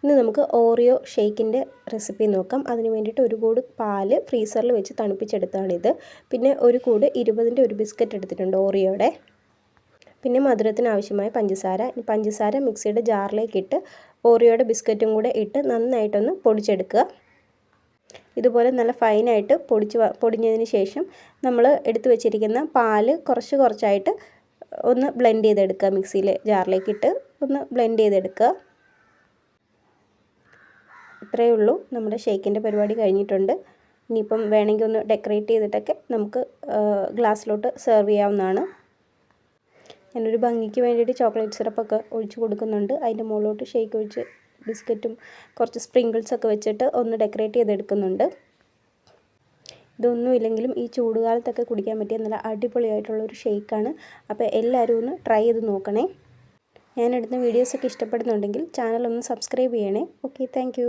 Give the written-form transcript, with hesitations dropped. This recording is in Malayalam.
ഇനി നമുക്ക് ഓറിയോ ഷേക്കിൻ്റെ റെസിപ്പി നോക്കാം. അതിന് വേണ്ടിയിട്ട് ഒരു കൂട് പാല് ഫ്രീസറിൽ വെച്ച് തണുപ്പിച്ചെടുത്താണിത്. പിന്നെ ഒരു കൂട് 20ൻ്റെ ഒരു ബിസ്ക്കറ്റ് എടുത്തിട്ടുണ്ട് ഓറിയോയുടെ. പിന്നെ മധുരത്തിന് ആവശ്യമായ പഞ്ചസാര. പഞ്ചസാര മിക്സിയുടെ ജാറിലേക്ക് ഇട്ട് ഓറിയോയുടെ ബിസ്ക്കറ്റും കൂടെ ഇട്ട് നന്നായിട്ടൊന്ന് പൊടിച്ചെടുക്കുക. ഇതുപോലെ നല്ല ഫൈനായിട്ട് പൊടിഞ്ഞതിന് ശേഷം നമ്മൾ എടുത്തു വെച്ചിരിക്കുന്ന പാല് കുറച്ചായിട്ട് ഒന്ന് ബ്ലെൻഡ് ചെയ്തെടുക്കുക. മിക്സിയിലെ ജാറിലേക്ക് ഇട്ട് ഒന്ന് ബ്ലെൻഡ് ചെയ്തെടുക്കുക. ഇത്രയേ ഉള്ളൂ, നമ്മുടെ ഷേക്കിൻ്റെ പരിപാടി കഴിഞ്ഞിട്ടുണ്ട്. ഇനിയിപ്പം വേണമെങ്കിൽ ഒന്ന് ഡെക്കറേറ്റ് ചെയ്തിട്ടൊക്കെ നമുക്ക് ഗ്ലാസ്സിലോട്ട് സെർവ് ചെയ്യാവുന്നതാണ്. ഞാനൊരു ഭംഗിക്ക് വേണ്ടിയിട്ട് ചോക്ലേറ്റ് സിറപ്പൊക്കെ ഒഴിച്ച് കൊടുക്കുന്നുണ്ട്. അതിൻ്റെ മുകളിലോട്ട് ഷേക്ക് ഒഴിച്ച് ബിസ്ക്കറ്റും കുറച്ച് സ്പ്രിങ്കിൾസൊക്കെ വെച്ചിട്ട് ഒന്ന് ഡെക്കറേറ്റ് ചെയ്തെടുക്കുന്നുണ്ട്. ഇതൊന്നും ഇല്ലെങ്കിലും ഈ ചൂടുകാലത്തൊക്കെ കുടിക്കാൻ പറ്റിയ നല്ല അടിപൊളിയായിട്ടുള്ളൊരു ഷേക്കാണ്. അപ്പോൾ എല്ലാവരും ഒന്ന് ട്രൈ ചെയ്ത് നോക്കണേ. ഞാനെടുത്ത വീഡിയോസൊക്കെ ഇഷ്ടപ്പെടുന്നുണ്ടെങ്കിൽ ചാനൽ ഒന്ന് സബ്സ്ക്രൈബ് ചെയ്യണേ. Okay, thank